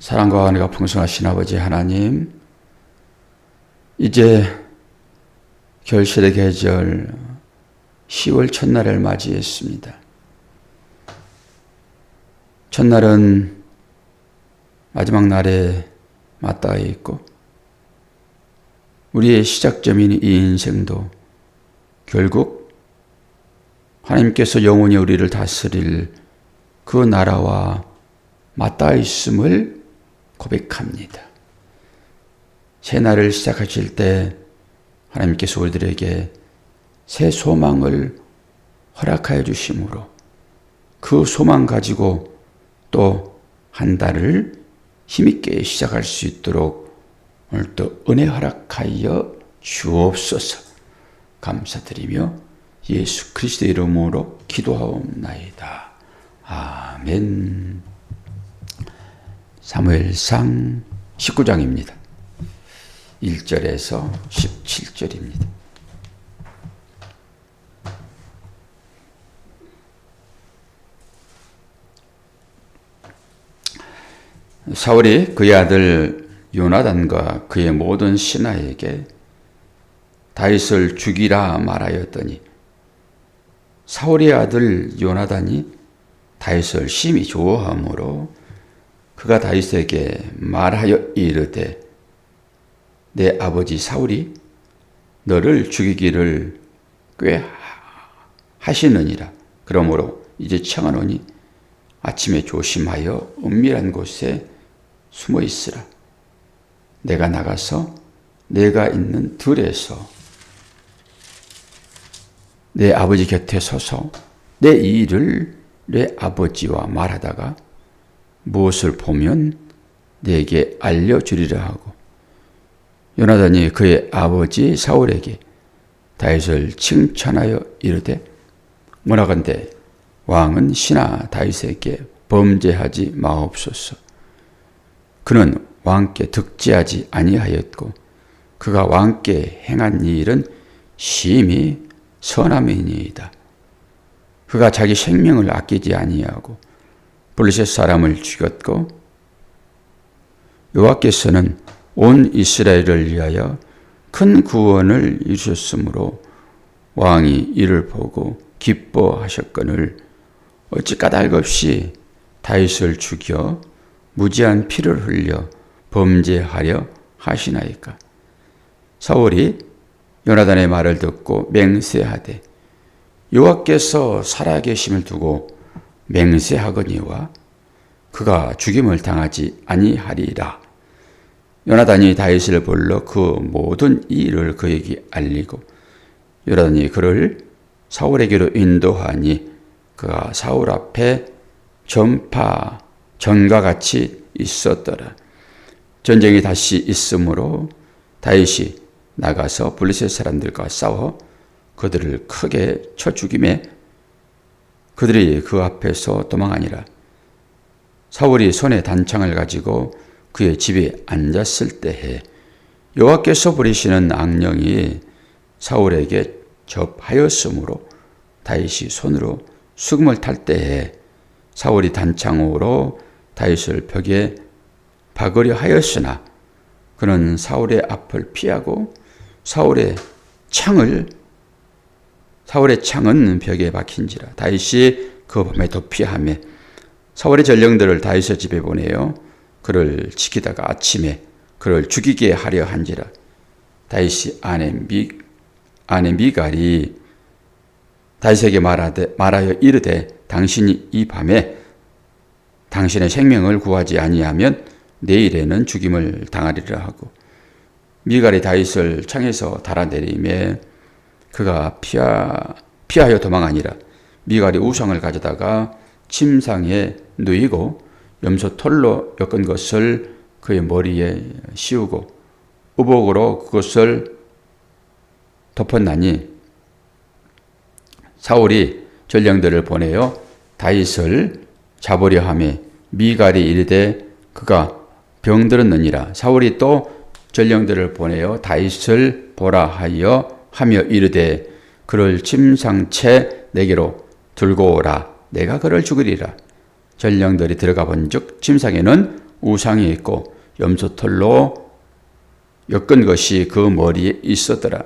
사랑과 은혜가 풍성하신 아버지 하나님, 이제 결실의 계절 10월 첫날을 맞이했습니다. 첫날은 마지막 날에 맞닿아 있고, 우리의 시작점인 이 인생도 결국 하나님께서 영원히 우리를 다스릴 그 나라와 맞닿아 있음을 고백합니다. 새 날을 시작하실 때 하나님께서 우리들에게 새 소망을 허락하여 주심으로 그 소망 가지고 또 한 달을 힘있게 시작할 수 있도록 오늘도 은혜 허락하여 주옵소서. 감사드리며 예수 그리스도의 이름으로 기도하옵나이다. 아멘. 사무엘상 19장입니다. 1절에서 17절입니다. 사울이 그의 아들 요나단과 그의 모든 신하에게 다윗을 죽이라 말하였더니 사울의 아들 요나단이 다윗을 심히 좋아하므로 그가 다윗에게 말하여 이르되 내 아버지 사울이 너를 죽이기를 꽤 하시느니라. 그러므로 이제 청하노니 아침에 조심하여 은밀한 곳에 숨어 있으라. 내가 나가서 내가 있는 들에서 내 아버지 곁에 서서 내 이 일을 내 아버지와 말하다가 무엇을 보면 내게 알려주리라 하고, 요나단이 그의 아버지 사울에게 다윗을 칭찬하여 이르되 뭐라건대 왕은 신하 다윗에게 범죄하지 마옵소서. 그는 왕께 득죄하지 아니하였고 그가 왕께 행한 일은 심히 선함이니이다. 그가 자기 생명을 아끼지 아니하고 블레셋 사람을 죽였고 여호와께서는 온 이스라엘을 위하여 큰 구원을 이루셨으므로 왕이 이를 보고 기뻐하셨거늘 어찌 까닭없이 다윗을 죽여 무지한 피를 흘려 범죄하려 하시나이까. 사울이 요나단의 말을 듣고 맹세하되 여호와께서 살아계심을 두고 맹세하거니와 그가 죽임을 당하지 아니하리라. 요나단이 다윗을 불러 그 모든 일을 그에게 알리고 요나단이 그를 사울에게로 인도하니 그가 사울 앞에 전과 같이 있었더라. 전쟁이 다시 있으므로 다윗이 나가서 블레셋 사람들과 싸워 그들을 크게 쳐 죽이매 그들이 그 앞에서 도망하니라. 사울이 손에 단창을 가지고 그의 집에 앉았을 때에 여호와께서 부리시는 악령이 사울에게 접하였으므로 다윗이 손으로 수금을 탈 때에 사울이 단창으로 다윗을 벽에 박으려 하였으나 그는 사울의 앞을 피하고 사울의 창은 벽에 박힌지라. 다윗이 그 밤에 도피하며 사울의 전령들을 다윗의 집에 보내어 그를 지키다가 아침에 그를 죽이게 하려 한지라. 다윗이 아내 미갈이 다윗에게 말하여 이르되 당신이 이 밤에 당신의 생명을 구하지 아니하면 내일에는 죽임을 당하리라 하고, 미갈이 다윗을 창에서 달아내리매 그가 피하여 도망하니라. 미갈이 우상을 가져다가 침상에 누이고 염소 털로 엮은 것을 그의 머리에 씌우고 우복으로 그것을 덮었나니 사울이 전령들을 보내어 다윗을 잡으려 하며 미갈이 이르되 그가 병들었느니라. 사울이 또 전령들을 보내어 다윗을 보라 하며 이르되 그를 침상채 내게로 들고 오라. 내가 그를 죽이리라. 전령들이 들어가 본즉 침상에는 우상이 있고 염소털로 엮은 것이 그 머리에 있었더라.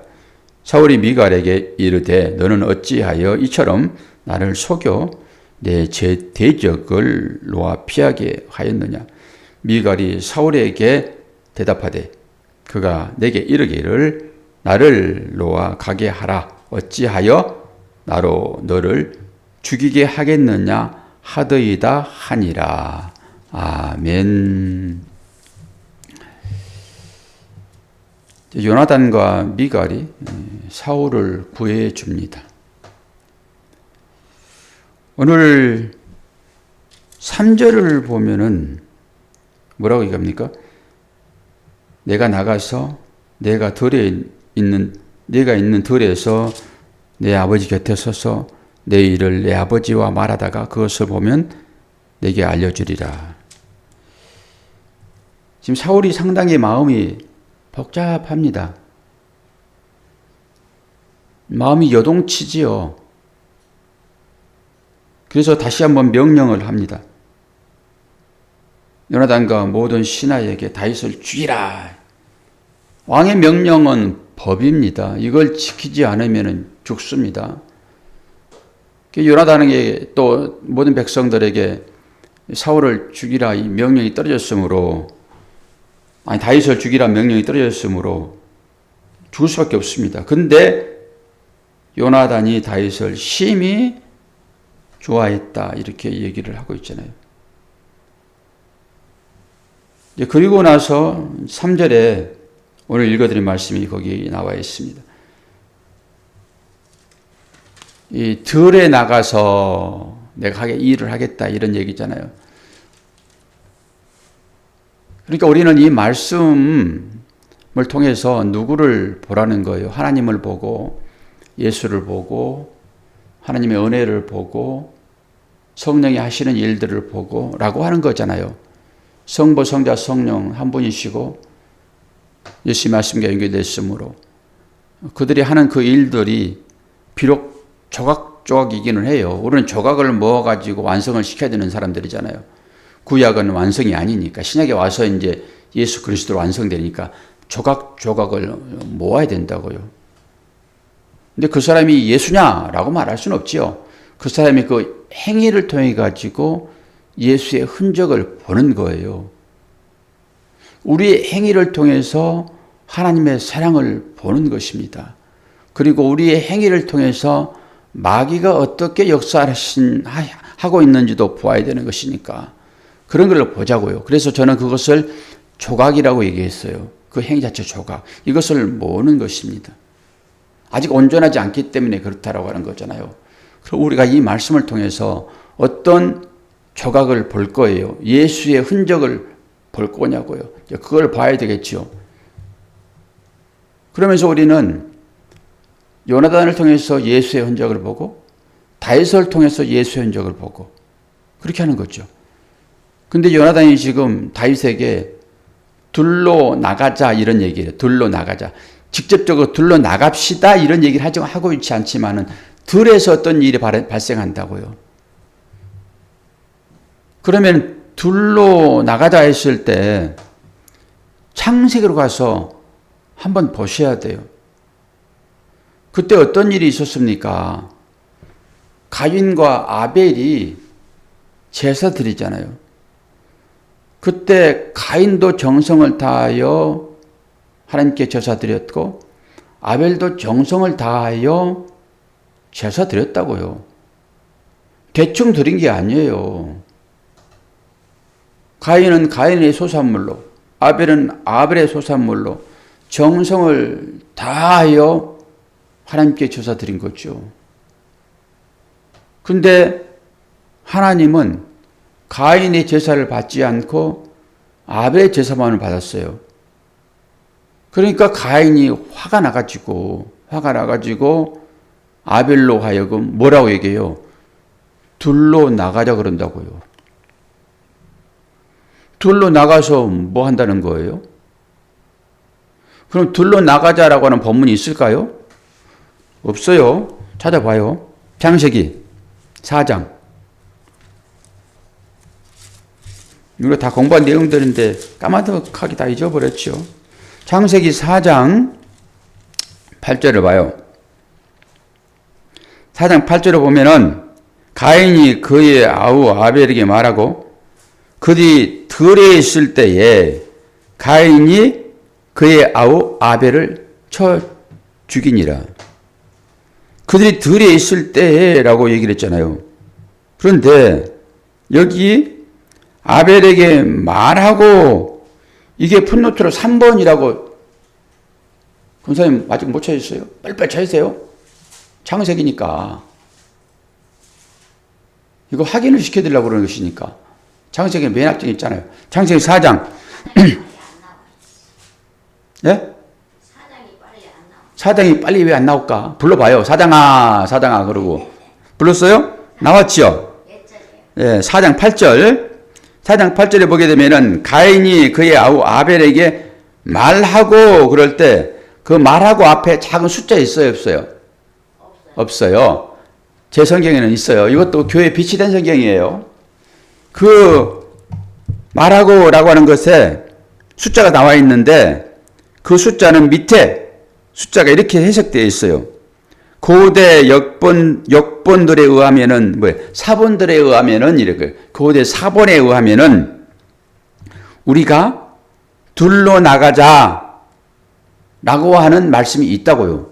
사울이 미갈에게 이르되 너는 어찌하여 이처럼 나를 속여 내 대적을 놓아 피하게 하였느냐. 미갈이 사울에게 대답하되 그가 내게 이르기를 나를 놓아 가게 하라. 어찌하여 나로 너를 죽이게 하겠느냐 하더이다 하니라. 아멘. 요나단과 미갈이 사울을 구해 줍니다. 오늘 3절을 보면은 뭐라고 얘기합니까? 내가 나가서 내가 있는 들에서 내 아버지 곁에 서서 내 일을 내 아버지와 말하다가 그것을 보면 내게 알려주리라. 지금 사울이 상당히 마음이 복잡합니다. 마음이 요동치지요. 그래서 다시 한번 명령을 합니다. 요나단과 모든 신하에게 다윗을 죽이라. 왕의 명령은 법입니다. 이걸 지키지 않으면 죽습니다. 요나단에게 또 모든 백성들에게 사울을 죽이라 이 명령이 떨어졌으므로 다윗을 죽이라 명령이 떨어졌으므로 죽을 수밖에 없습니다. 근데 요나단이 다윗을 심히 좋아했다 이렇게 얘기를 하고 있잖아요. 그리고 나서 3절에 오늘 읽어드린 말씀이 거기 나와 있습니다. 이 들에 나가서 내가 일을 하겠다 이런 얘기잖아요. 그러니까 우리는 이 말씀을 통해서 누구를 보라는 거예요? 하나님을 보고 예수를 보고 하나님의 은혜를 보고 성령이 하시는 일들을 보고 라고 하는 거잖아요. 성부, 성자, 성령 한 분이시고 예수의 말씀과 연결됐으므로 그들이 하는 그 일들이 비록 조각조각이기는 해요. 우리는 조각을 모아가지고 완성을 시켜야 되는 사람들이잖아요. 구약은 완성이 아니니까 신약에 와서 이제 예수 그리스도로 완성되니까 조각조각을 모아야 된다고요. 근데 그 사람이 예수냐라고 말할 수는 없지요. 그 사람이 그 행위를 통해 가지고 예수의 흔적을 보는 거예요. 우리의 행위를 통해서 하나님의 사랑을 보는 것입니다. 그리고 우리의 행위를 통해서 마귀가 어떻게 역사하고 있는지도 보아야 되는 것이니까 그런 걸 보자고요. 그래서 저는 그것을 조각이라고 얘기했어요. 그 행위 자체 조각. 이것을 모으는 것입니다. 아직 온전하지 않기 때문에 그렇다라고 하는 거잖아요. 그럼 우리가 이 말씀을 통해서 어떤 조각을 볼 거예요. 예수의 흔적을 볼 거냐고요. 그걸 봐야 되겠죠. 그러면서 우리는 요나단을 통해서 예수의 흔적을 보고 다윗을 통해서 예수의 흔적을 보고 그렇게 하는 거죠. 근데 요나단이 지금 다윗에게 둘로 나가자 이런 얘기예요. 둘로 나가자. 직접적으로 둘로 나갑시다 이런 얘기를 하고 있지 않지만은 들에서 어떤 일이 발생한다고요. 그러면 둘로 나가자 했을 때 창세기로 가서 한번 보셔야 돼요. 그때 어떤 일이 있었습니까? 가인과 아벨이 제사 드리잖아요. 그때 가인도 정성을 다하여 하나님께 제사 드렸고 아벨도 정성을 다하여 제사 드렸다고요. 대충 드린 게 아니에요. 가인은 가인의 소산물로 아벨은 아벨의 소산물로 정성을 다하여 하나님께 제사 드린 거죠. 근데 하나님은 가인의 제사를 받지 않고 아벨의 제사만을 받았어요. 그러니까 가인이 화가 나가지고 아벨로 하여금 뭐라고 얘기해요? 둘로 나가자 그런다고요. 둘로 나가서 뭐 한다는 거예요? 그럼 둘로 나가자라고 하는 본문이 있을까요? 없어요. 찾아봐요. 창세기 4장 우리가 다 공부한 내용들인데 까마득하게 다 잊어버렸죠. 창세기 4장 8절을 봐요. 4장 8절을 보면은 가인이 그의 아우 아벨에게 말하고 그들이 들에 있을 때에 가인이 그의 아우 아벨을 쳐 죽이니라. 그들이 들에 있을 때라고 얘기를 했잖아요. 그런데 여기 아벨에게 말하고 이게 풋노트로 3번이라고 권사님 아직 못 찾으셨어요? 빨리빨리 찾으세요. 창세기니까. 이거 확인을 시켜드리려고 그러는 것이니까. 창세기 맨 앞쪽에 있잖아요. 창세기 4장. 예? 사장이 빨리 왜 안 나올까? 불러봐요. 사장아, 사장아. 그러고. 불렀어요? 나왔죠? 예, 4장 8절. 4장 8절에 보게 되면은 가인이 그의 아우 아벨에게 말하고 그럴 때 그 말하고 앞에 작은 숫자 있어요? 없어요? 없어요. 제 성경에는 있어요. 이것도 교회에 빛이 된 성경이에요. 그 말하고 라고 하는 것에 숫자가 나와 있는데 그 숫자는 밑에 숫자가 이렇게 해석되어 있어요. 고대 역본들에 의하면은 사본들에 의하면은 이렇게 고대 사본에 의하면은 우리가 둘로 나가자 라고 하는 말씀이 있다고요.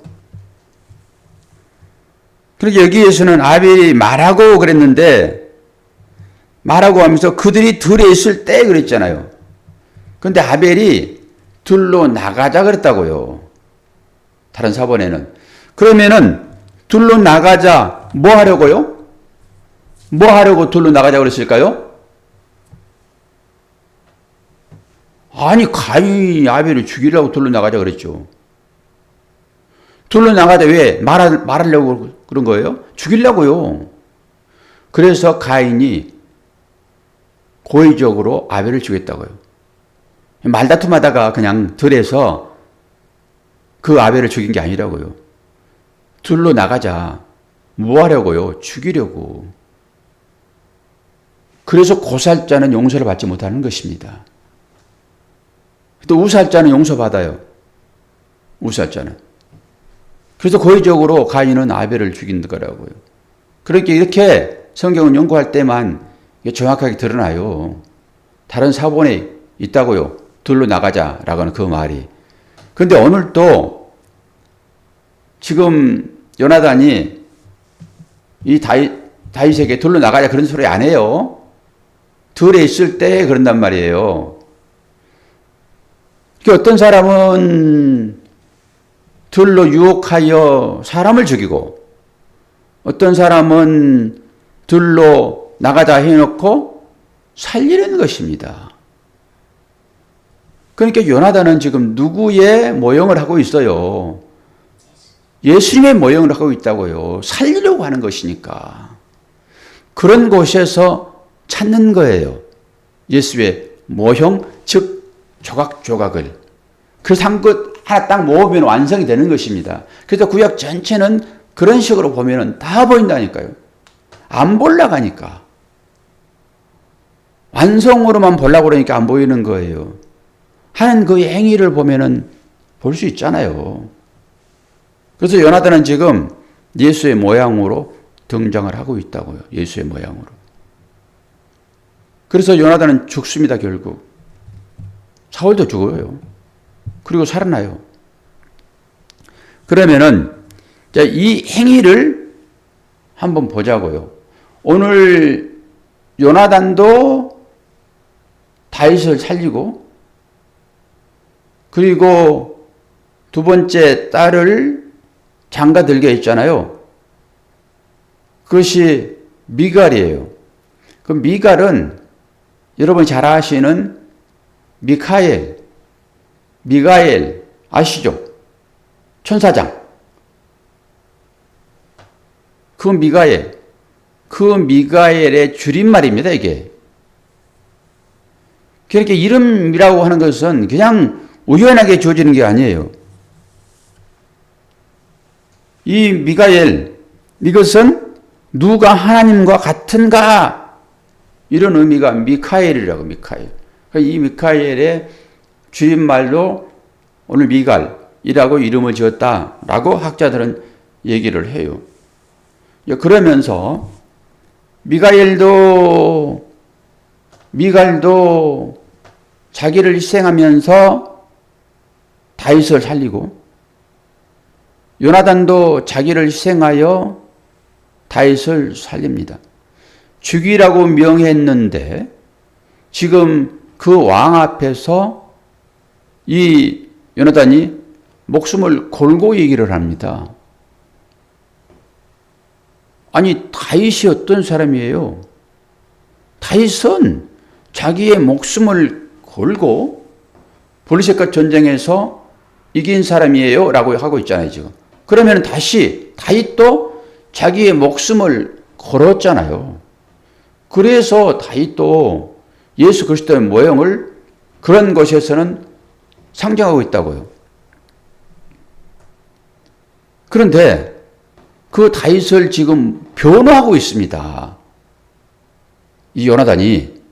그러니까 여기에서는 아벨이 말하고 그랬는데 말하고 하면서 그들이 들에 있을 때 그랬잖아요. 그런데 아벨이 둘로 나가자 그랬다고요. 다른 사본에는. 그러면은 둘로 나가자 뭐 하려고요? 뭐 하려고 둘로 나가자 그랬을까요? 아니 가인이 아벨을 죽이려고 둘로 나가자 그랬죠. 둘로 나가자 왜? 말하려고 그런 거예요? 죽이려고요. 그래서 가인이 고의적으로 아벨을 죽였다고요. 말다툼하다가 그냥 들에서 그 아벨을 죽인 게 아니라고요. 둘로 나가자. 뭐 하려고요? 죽이려고. 그래서 고살자는 용서를 받지 못하는 것입니다. 또 우살자는 용서받아요. 우살자는. 그래서 고의적으로 가인은 아벨을 죽인 거라고요. 그렇게 이렇게 성경은 연구할 때만 정확하게 드러나요. 다른 사본에 있다고요. 둘로 나가자라고 하는 그 말이. 그런데 오늘 또 지금 요나단이 이 다윗에게 둘로 나가자 그런 소리 안 해요. 들에 있을 때 그런단 말이에요. 어떤 사람은 들로 유혹하여 사람을 죽이고 어떤 사람은 들로 나가자 해놓고 살리는 것입니다. 그러니까 요나단은 지금 누구의 모형을 하고 있어요? 예수님의 모형을 하고 있다고요. 살리려고 하는 것이니까. 그런 곳에서 찾는 거예요. 예수의 모형, 즉 조각조각을. 그래서 한 것 하나 딱 모으면 완성이 되는 것입니다. 그래서 구약 전체는 그런 식으로 보면 다 보인다니까요. 안 보려고 하니까. 완성으로만 보려고 그러니까 안 보이는 거예요. 하는 그 행위를 보면 볼 수 있잖아요. 그래서 요나단은 지금 예수의 모양으로 등장을 하고 있다고요. 예수의 모양으로. 그래서 요나단은 죽습니다, 결국. 사울도 죽어요. 그리고 살아나요. 그러면은 이 행위를 한번 보자고요. 오늘 요나단도 다윗을 살리고 그리고 두 번째 딸을 장가들게 했잖아요. 그것이 미갈이에요. 그 미갈은 여러분 잘 아시는 미가엘 아시죠? 천사장. 그 미가엘의 줄임말입니다, 이게. 그렇게 이름이라고 하는 것은 그냥 우연하게 주어지는 게 아니에요. 이 미가엘, 이것은 누가 하나님과 같은가? 이런 의미가 미카엘이라고, 미카엘. 이 미카엘의 줄임말로 오늘 미갈이라고 이름을 지었다라고 학자들은 얘기를 해요. 그러면서 미갈도 자기를 희생하면서 다윗을 살리고, 요나단도 자기를 희생하여 다윗을 살립니다. 죽이라고 명했는데 지금 그 왕 앞에서 이 요나단이 목숨을 걸고 얘기를 합니다. 아니, 다윗이 어떤 사람이에요? 다윗은 자기의 목숨을 걸고 블레셋과 전쟁에서 이긴 사람이에요 라고 하고 있잖아요, 지금. 그러면 다시 다윗도 자기의 목숨을 걸었잖아요. 그래서 다윗도 예수 그리스도의 모형을 그런 것에서는 상징하고 있다고요. 그런데 그 다윗을 지금 변호하고 있습니다. 이 요나단이.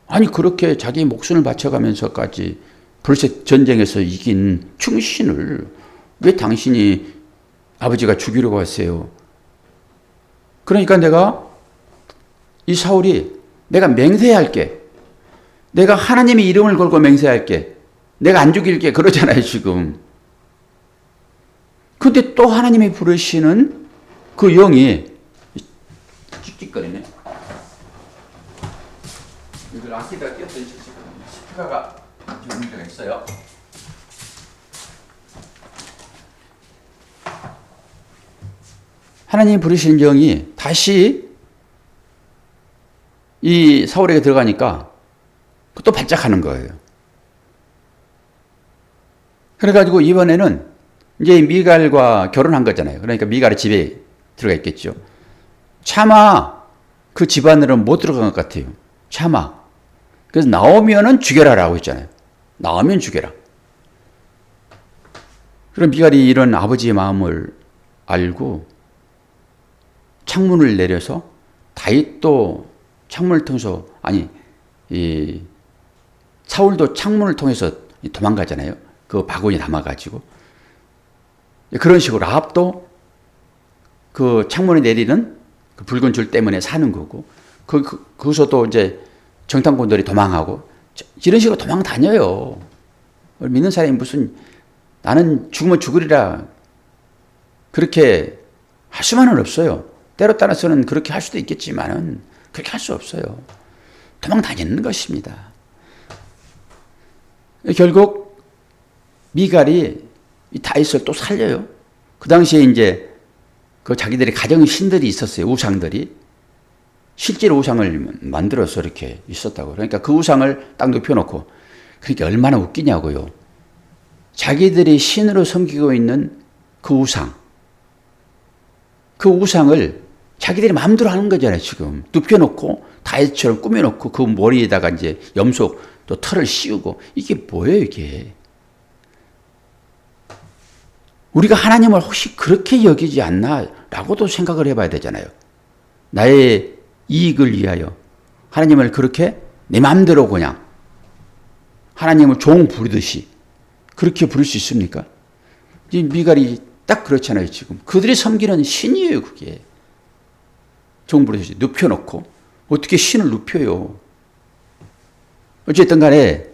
아니, 그렇게 자기 목숨을 바쳐가면서까지 블레셋 전쟁에서 이긴 충신을 왜 당신이 아버지가 죽이려고 하세요? 그러니까 이 사울이 내가 맹세할게. 내가 하나님의 이름을 걸고 맹세할게. 내가 안 죽일게. 그러잖아요, 지금. 근데 또 하나님이 부르시는 그 영이 찍찍거리네. 이걸 아끼다 끼었더니 스피커가 좀 문제가 있어요. 하나님이 부르시는 영이 다시 이 사울에게 들어가니까 또 발작하는 거예요. 그래가지고 이번에는 이제 미갈과 결혼한 거잖아요. 그러니까 미갈의 집에 들어가 있겠죠. 차마 그 집안으로는 못 들어간 것 같아요. 차마. 그래서 나오면은 죽여라라고 했잖아요. 나오면 죽여라. 그럼 미갈이 이런 아버지의 마음을 알고 창문을 내려서 다윗도 창문을 통해서, 아니, 이 사울도 창문을 통해서 도망가잖아요. 그 바구니 담아가지고. 그런 식으로 라합도 그 창문에 내리는 그 붉은 줄 때문에 사는 거고, 거기서도 이제 정탐꾼들이 도망하고, 이런 식으로 도망 다녀요. 믿는 사람이 무슨 나는 죽으면 죽으리라 그렇게 할 수만은 없어요. 때로 따라서는 그렇게 할 수도 있겠지만은 그렇게 할 수 없어요. 도망 다니는 것입니다. 결국 미갈이 이 다윗을 또 살려요. 그 당시에 이제 그 자기들의 가정 신들이 있었어요. 우상들이. 실제로 우상을 만들어서 이렇게 있었다고. 그러니까 그 우상을 딱 눕혀놓고, 그러니까 얼마나 웃기냐고요. 자기들이 신으로 섬기고 있는 그 우상을 자기들이 마음대로 하는 거잖아요, 지금. 눕혀놓고, 다윗처럼 꾸며놓고, 그 머리에다가 이제 염소 또 털을 씌우고, 이게 뭐예요, 이게? 우리가 하나님을 혹시 그렇게 여기지 않나? 라고도 생각을 해봐야 되잖아요. 나의 이익을 위하여 하나님을 그렇게 내 마음대로 그냥 하나님을 종 부르듯이 그렇게 부를 수 있습니까? 이 미갈이 딱 그렇잖아요, 지금. 그들이 섬기는 신이에요, 그게. 종 부르듯이 눕혀놓고. 어떻게 신을 눕혀요? 어쨌든 간에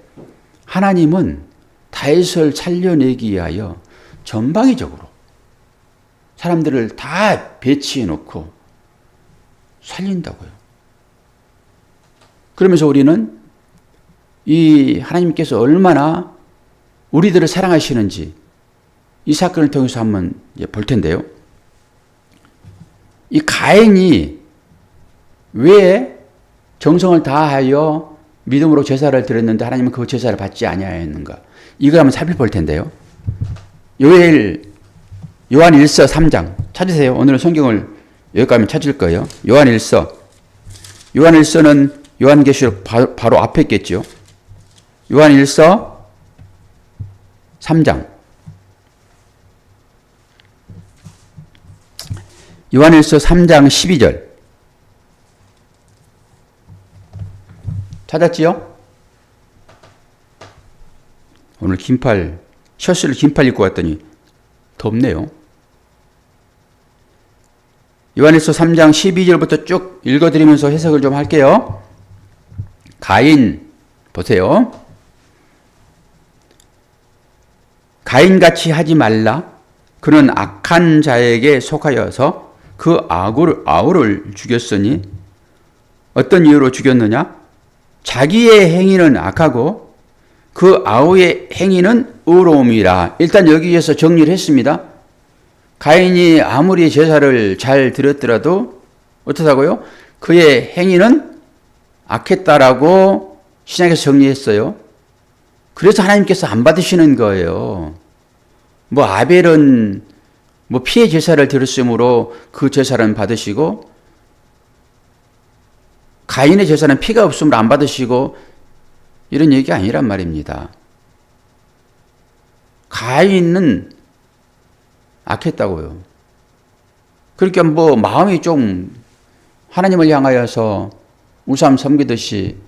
하나님은 다윗을 살려내기 위하여 전방위적으로 사람들을 다 배치해 놓고 살린다고요. 그러면서 우리는 이 하나님께서 얼마나 우리들을 사랑하시는지 이 사건을 통해서 한번 볼 텐데요. 이 가인이 왜 정성을 다하여 믿음으로 제사를 드렸는데 하나님은 그 제사를 받지 아니하였는가? 이걸 한번 살펴볼 텐데요. 요한 1서 3장 찾으세요. 오늘은 성경을 여기까지 찾을 거예요. 요한 1서는 요한계시록 바로 앞에 있겠죠. 요한 1서 3장. 요한 1서 3장 12절. 찾았지요? 오늘 셔츠를 긴팔 입고 왔더니 덥네요. 요한일서 3장 12절부터 쭉 읽어드리면서 해석을 좀 할게요. 가인 보세요. 가인같이 하지 말라. 그는 악한 자에게 속하여서 그 아우를 죽였으니 어떤 이유로 죽였느냐? 자기의 행위는 악하고 그 아우의 행위는 의로움이라. 일단 여기에서 정리를 했습니다. 가인이 아무리 제사를 잘 드렸더라도 어떻다고요? 그의 행위는 악했다라고 신약에서 정리했어요. 그래서 하나님께서 안 받으시는 거예요. 아벨은 피해 제사를 드렸으므로 그 제사는 받으시고, 가인의 제사는 피가 없으므로 안 받으시고, 이런 얘기가 아니란 말입니다. 가인은 악했다고요. 그러니까 마음이 좀 하나님을 향하여서 우상 섬기듯이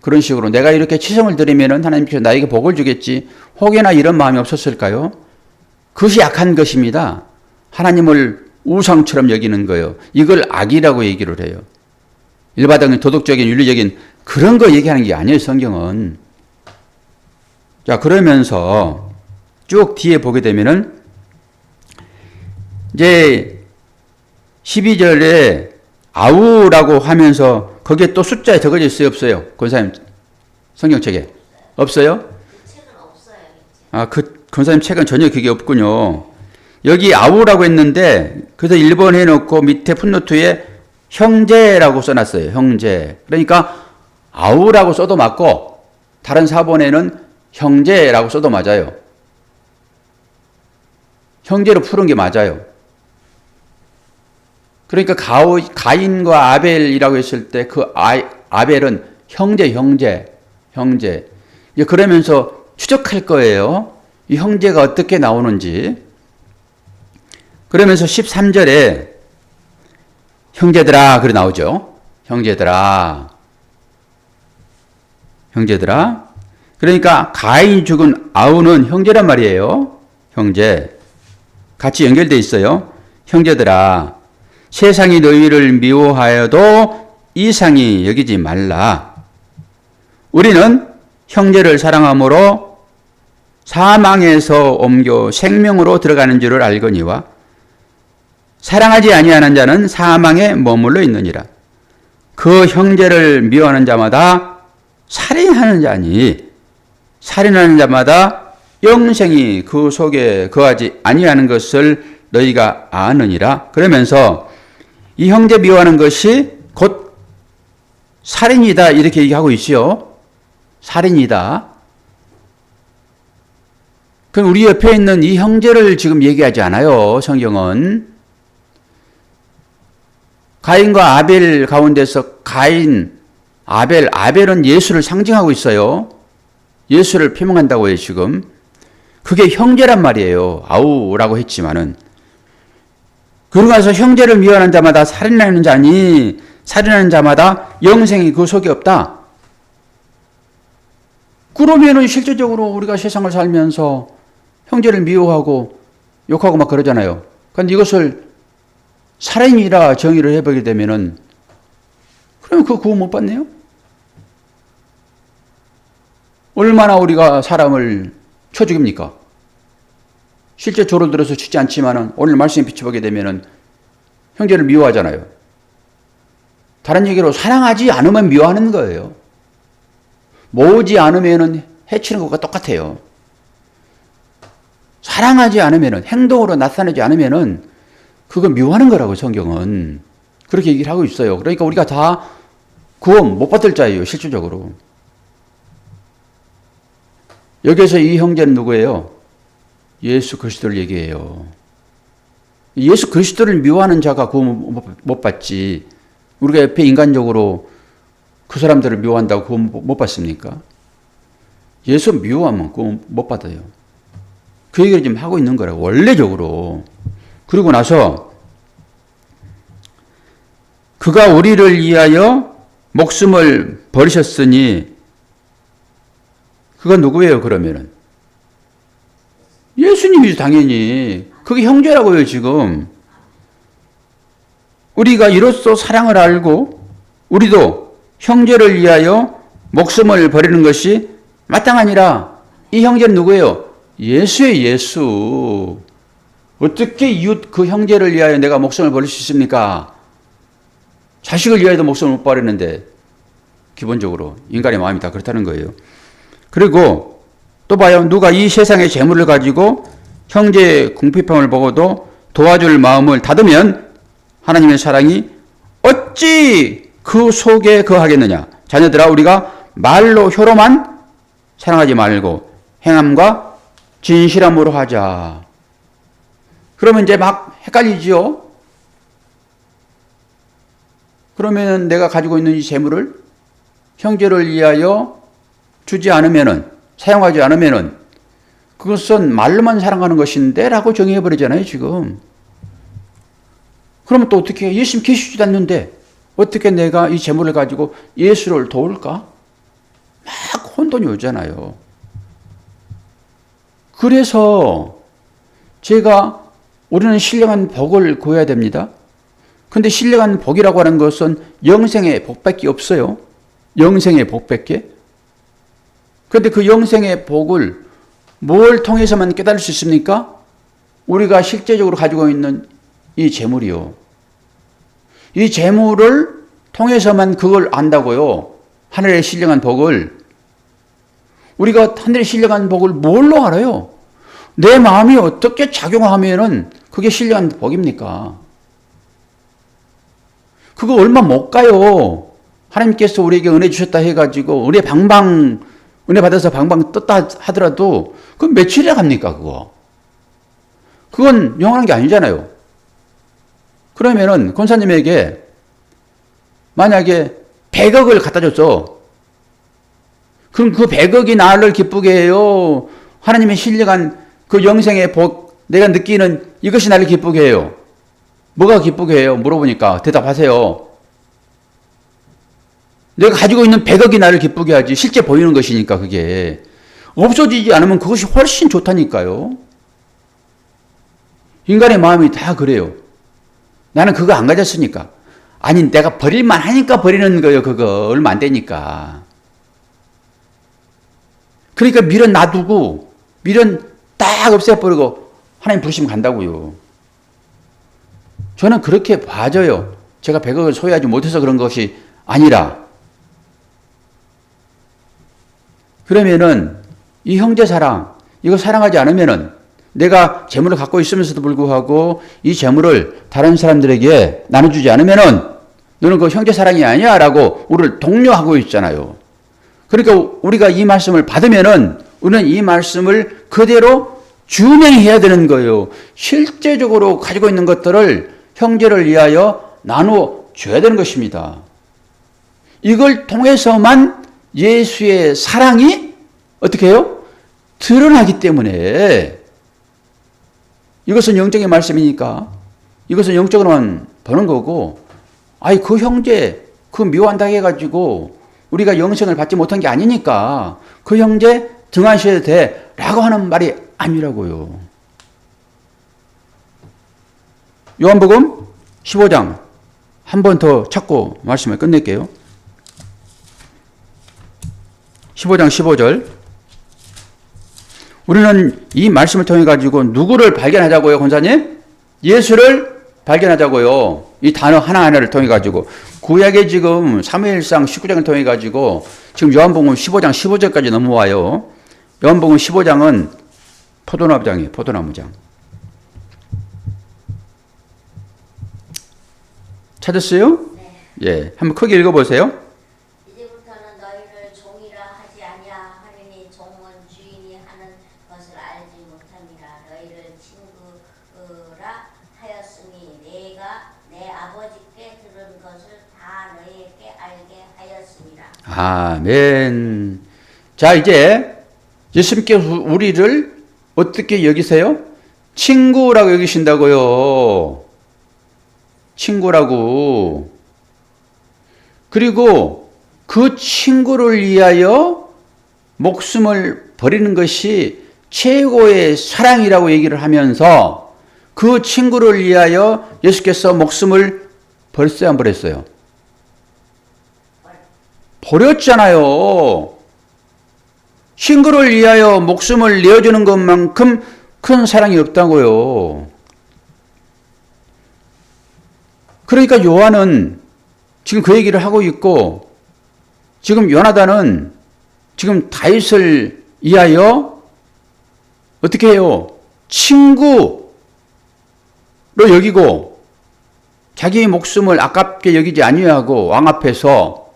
그런 식으로 내가 이렇게 치성을 드리면은 하나님께서 나에게 복을 주겠지, 혹여나 이런 마음이 없었을까요? 그것이 악한 것입니다. 하나님을 우상처럼 여기는 거예요. 이걸 악이라고 얘기를 해요. 일반적인 도덕적인 윤리적인 그런 거 얘기하는 게 아니에요, 성경은. 자, 그러면서 쭉 뒤에 보게 되면은 이제 12절에 아우라고 하면서 거기에 또 숫자에 적어져 있어요, 없어요? 권사님 성경책에 없어요? 그 책은 없어요. 그 권사님 책은 전혀 그게 없군요. 여기 아우라고 했는데 그래서 1번 해놓고 밑에 풋노트에 형제라고 써놨어요. 형제. 그러니까 아우라고 써도 맞고 다른 사본에는 형제라고 써도 맞아요. 형제로 푸른 게 맞아요. 그러니까 가인과 아벨이라고 했을 때 그 아벨은 형제. 그러면서 추적할 거예요. 이 형제가 어떻게 나오는지. 그러면서 13절에 형제들아 그래 나오죠. 형제들아. 그러니까 가인이 죽은 아우는 형제란 말이에요. 형제. 같이 연결되어 있어요. 형제들아. 세상이 너희를 미워하여도 이상히 여기지 말라. 우리는 형제를 사랑함으로 사망에서 옮겨 생명으로 들어가는 줄을 알거니와 사랑하지 아니하는 자는 사망에 머물러 있느니라. 그 형제를 미워하는 자마다 살인하는 자니 살인하는 자마다 영생이 그 속에 거하지 아니하는 것을 너희가 아느니라. 그러면서 이 형제 미워하는 것이 곧 살인이다 이렇게 얘기하고 있어요. 살인이다. 그럼 우리 옆에 있는 이 형제를 지금 얘기하지 않아요. 성경은. 가인과 아벨 가운데서 아벨은 예수를 상징하고 있어요. 예수를 표명한다고 해요, 지금. 그게 형제란 말이에요. 아우라고 했지만은. 그러고 나서 형제를 미워하는 자마다 살인하는 자니 살인하는 자마다 영생이 그 속에 없다. 그러면은 실질적으로 우리가 세상을 살면서 형제를 미워하고 욕하고 막 그러잖아요. 그런데 이것을 살인이라 정의를 해보게 되면은 그러면 그 구원 못 받네요? 얼마나 우리가 사람을 쳐 죽입니까? 실제 조를 들어서 치지 않지만은 오늘 말씀에 비춰보게 되면은 형제를 미워하잖아요. 다른 얘기로 사랑하지 않으면 미워하는 거예요. 모으지 않으면은 해치는 것과 똑같아요. 사랑하지 않으면은 행동으로 나타내지 않으면은 그건 미워하는 거라고 성경은 그렇게 얘기를 하고 있어요. 그러니까 우리가 다 구원 못 받을 자예요, 실질적으로. 여기서 이 형제는 누구예요? 예수 그리스도를 얘기해요. 예수 그리스도를 미워하는 자가 구원 못 받지. 우리가 옆에 인간적으로 그 사람들을 미워한다고 구원 못 받습니까? 예수 미워하면 구원 못 받아요. 그 얘기를 지금 하고 있는 거라고, 원래적으로. 그리고 나서 그가 우리를 위하여 목숨을 버리셨으니 그건 누구예요, 그러면은? 예수님이죠, 당연히. 그게 형제라고요, 지금. 우리가 이로써 사랑을 알고 우리도 형제를 위하여 목숨을 버리는 것이 마땅하니라. 이 형제는 누구예요? 예수예요, 예수. 어떻게 이웃 그 형제를 위하여 내가 목숨을 버릴 수 있습니까? 자식을 위하여도 목숨을 못 버리는데 기본적으로 인간의 마음이 다 그렇다는 거예요. 그리고 또 봐요. 누가 이 세상의 재물을 가지고 형제의 궁핍함을 보고도 도와줄 마음을 닫으면 하나님의 사랑이 어찌 그 속에 거하겠느냐. 자녀들아, 우리가 말로 혀로만 사랑하지 말고 행함과 진실함으로 하자. 그러면 이제 막 헷갈리지요. 그러면 내가 가지고 있는 이 재물을 형제를 위하여 주지 않으면은, 사용하지 않으면은 그것은 말로만 사랑하는 것인데 라고 정의해버리잖아요, 지금. 그러면 또 어떻게 해요? 예수님 계시지도 않는데 어떻게 내가 이 재물을 가지고 예수를 도울까? 막 혼돈이 오잖아요. 그래서 제가 우리는 신령한 복을 구해야 됩니다. 근데 신령한 복이라고 하는 것은 영생의 복밖에 없어요. 영생의 복밖에. 그런데 그 영생의 복을 뭘 통해서만 깨달을 수 있습니까? 우리가 실제적으로 가지고 있는 이 재물이요. 이 재물을 통해서만 그걸 안다고요. 하늘의 신령한 복을. 우리가 하늘의 신령한 복을 뭘로 알아요? 내 마음이 어떻게 작용하면은 그게 신령한 복입니까? 그거 얼마 못 가요. 하나님께서 우리에게 은혜 주셨다 해가지고 은혜 받아서 방방 떴다 하더라도 그건 며칠이나 갑니까, 그거? 그건 영원한 게 아니잖아요. 그러면은 권사님에게 만약에 100억을 갖다 줬어. 그럼 그 100억이 나를 기쁘게 해요? 하나님의 신령한 그 영생의 복, 내가 느끼는 이것이 나를 기쁘게 해요? 뭐가 기쁘게 해요? 물어보니까 대답하세요. 내가 가지고 있는 100억이 나를 기쁘게 하지. 실제 보이는 것이니까 그게. 없어지지 않으면 그것이 훨씬 좋다니까요. 인간의 마음이 다 그래요. 나는 그거 안 가졌으니까. 아니, 내가 버릴만 하니까 버리는 거예요. 그거 얼마 안 되니까. 그러니까 미련 놔두고 미련 딱 없애버리고 하나님 부르시면 간다고요. 저는 그렇게 봐져요. 제가 100억을 소유하지 못해서 그런 것이 아니라. 그러면은 이 형제 사랑, 이거 사랑하지 않으면은 내가 재물을 갖고 있으면서도 불구하고 이 재물을 다른 사람들에게 나눠주지 않으면은 너는 그 형제 사랑이 아니야 라고 우리를 독려하고 있잖아요. 그러니까 우리가 이 말씀을 받으면은 우리는 이 말씀을 그대로 준행해야 되는 거예요. 실제적으로 가지고 있는 것들을 형제를 위하여 나누어 줘야 되는 것입니다. 이걸 통해서만 예수의 사랑이 어떻게 해요? 드러나기 때문에 이것은 영적인 말씀이니까 이것은 영적으로만 보는 거고, 아이 그 형제 그 미워한다 해가지고 우리가 영생을 받지 못한 게 아니니까 그 형제 등하셔야 돼 라고 하는 말이 아니라고요. 요한복음 15장 한 번 더 찾고 말씀을 끝낼게요. 15장 15절. 우리는 이 말씀을 통해 가지고 누구를 발견하자고요, 권사님? 예수를 발견하자고요. 이 단어 하나하나를 통해 가지고 구약의 지금 사무엘상 19장을 통해 가지고 지금 요한복음 15장 15절까지 넘어와요. 요한복음 15장은 포도나무장이에요. 포도나무장. 찾았어요? 네. 예, 한번 크게 읽어보세요. 이제부터는 너희를 종이라 하지 아니하하리니 종은 주인이 하는 것을 알지 못함이라. 너희를 친구라 하였으니 내가 내 아버지께 들은 것을 다 너희에게 알게 하였습니다. 아멘. 자, 이제 예수님께서 우리를 어떻게 여기세요? 친구라고 여기신다고요. 친구라고. 그리고 그 친구를 위하여 목숨을 버리는 것이 최고의 사랑이라고 얘기를 하면서 그 친구를 위하여 예수께서 목숨을 버렸어요, 안 버렸어요? 버렸잖아요. 친구를 위하여 목숨을 내어주는 것만큼 큰 사랑이 없다고요. 그러니까 요한은 지금 그 얘기를 하고 있고, 지금 요나단은 지금 다윗을 위하여 어떻게 해요? 친구로 여기고 자기의 목숨을 아깝게 여기지 아니하고 왕 앞에서,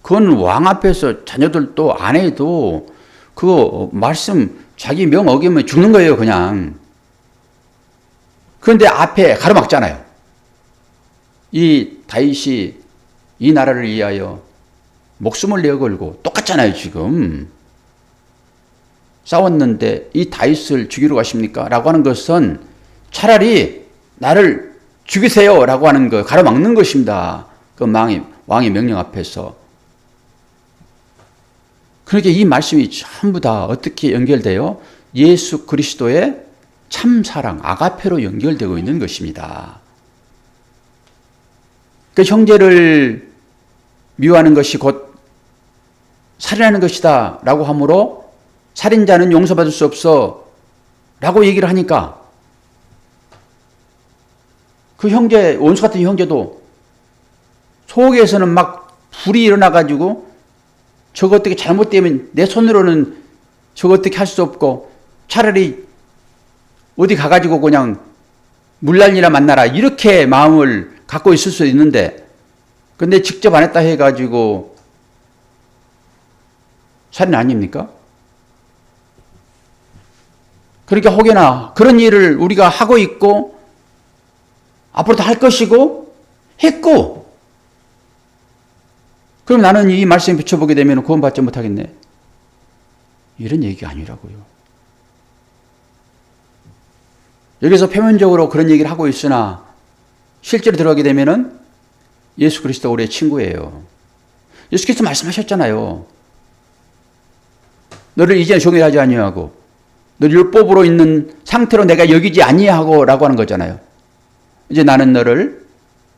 그건 왕 앞에서 자녀들도 아내도 그 말씀 자기 명 어기면 죽는 거예요, 그냥. 그런데 앞에 가로막잖아요. 이 다윗이 이 나라를 위하여 목숨을 내어걸고 똑같잖아요, 지금. 싸웠는데 이 다윗을 죽이러 가십니까? 라고 하는 것은 차라리 나를 죽이세요 라고 하는 거, 가로막는 것입니다. 그 왕의 명령 앞에서. 그러니까 이 말씀이 전부 다 어떻게 연결돼요? 예수 그리스도의 참사랑, 아가페로 연결되고 있는 것입니다. 그 형제를 미워하는 것이 곧 살인하는 것이다 라고 하므로 살인자는 용서받을 수 없어 라고 얘기를 하니까 그 형제, 원수 같은 형제도 속에서는 막 불이 일어나가지고 저거 어떻게 잘못되면 내 손으로는 저거 어떻게 할 수 없고 차라리 어디 가가지고 그냥 물난리나 만나라 이렇게 마음을 갖고 있을 수 있는데, 근데 직접 안 했다 해가지고 살인 아닙니까? 그러니까 혹여나 그런 일을 우리가 하고 있고 앞으로도 할 것이고 했고, 그럼 나는 이 말씀에 비춰보게 되면 구원받지 못하겠네, 이런 얘기가 아니라고요. 여기서 표면적으로 그런 얘기를 하고 있으나 실제로 들어가게 되면은 예수 그리스도 우리의 친구예요. 예수께서 말씀하셨잖아요. 너를 이제는 종이 하지 아니하고 너를 율법으로 있는 상태로 내가 여기지 아니하고 라고 하는 거잖아요. 이제 나는 너를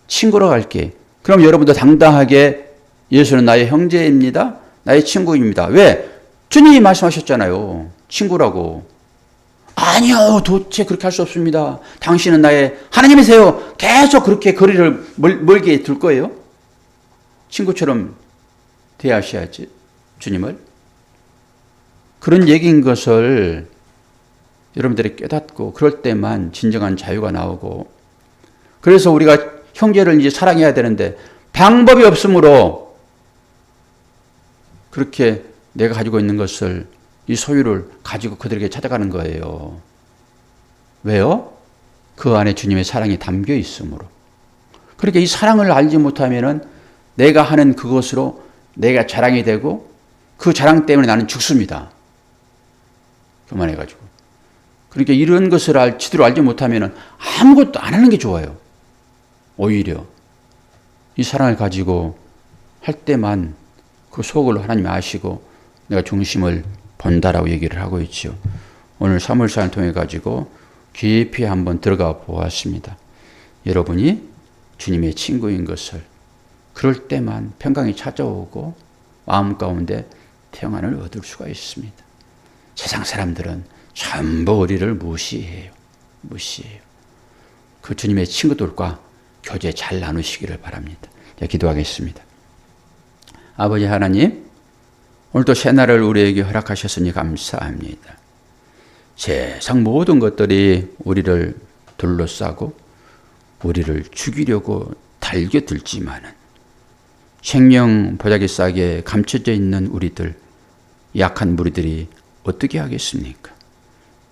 친구로 갈게. 그럼 여러분도 당당하게 예수는 나의 형제입니다, 나의 친구입니다. 왜? 주님이 말씀하셨잖아요, 친구라고. 아니요, 도대체 그렇게 할 수 없습니다. 당신은 나의 하나님이세요. 계속 그렇게 거리를 멀게 둘 거예요? 친구처럼 대하셔야지, 주님을. 그런 얘기인 것을 여러분들이 깨닫고 그럴 때만 진정한 자유가 나오고, 그래서 우리가 형제를 이제 사랑해야 되는데 방법이 없으므로 그렇게 내가 가지고 있는 것을, 이 소유를 가지고 그들에게 찾아가는 거예요. 왜요? 그 안에 주님의 사랑이 담겨 있으므로. 그러니까 이 사랑을 알지 못하면은 내가 하는 그것으로 내가 자랑이 되고 그 자랑 때문에 나는 죽습니다. 그만해가지고. 그러니까 이런 것을 제대로 알지 못하면은 아무것도 안 하는 게 좋아요. 오히려 이 사랑을 가지고 할 때만 그 속을 하나님이 아시고 내가 중심을 본다라고 얘기를 하고 있죠. 오늘 사무엘상을 통해 가지고 깊이 한번 들어가 보았습니다. 여러분이 주님의 친구인 것을, 그럴 때만 평강이 찾아오고 마음 가운데 평안을 얻을 수가 있습니다. 세상 사람들은 전부 우리를 무시해요. 무시해요. 그 주님의 친구들과 교제 잘 나누시기를 바랍니다. 기도하겠습니다. 아버지 하나님, 오늘도 새날을 우리에게 허락하셨으니 감사합니다. 세상 모든 것들이 우리를 둘러싸고 우리를 죽이려고 달겨들지만은 생명 보자기싸게 감춰져 있는 우리들, 약한 무리들이 어떻게 하겠습니까?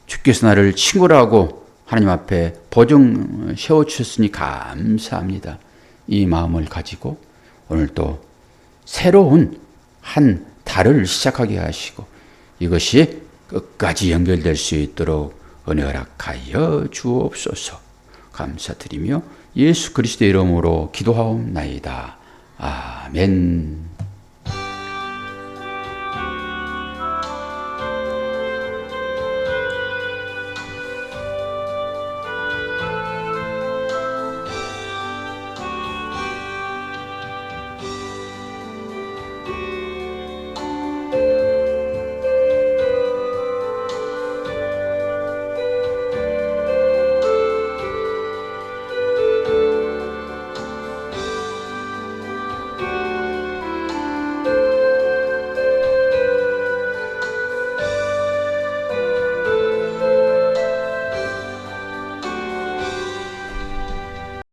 주께서 나를 친구라고 하나님 앞에 보증 세워주셨으니 감사합니다. 이 마음을 가지고 오늘 또 새로운 한 달을 시작하게 하시고 이것이 끝까지 연결될 수 있도록 은혜 허락하여 주옵소서. 감사드리며 예수 그리스도의 이름으로 기도하옵나이다. 아멘.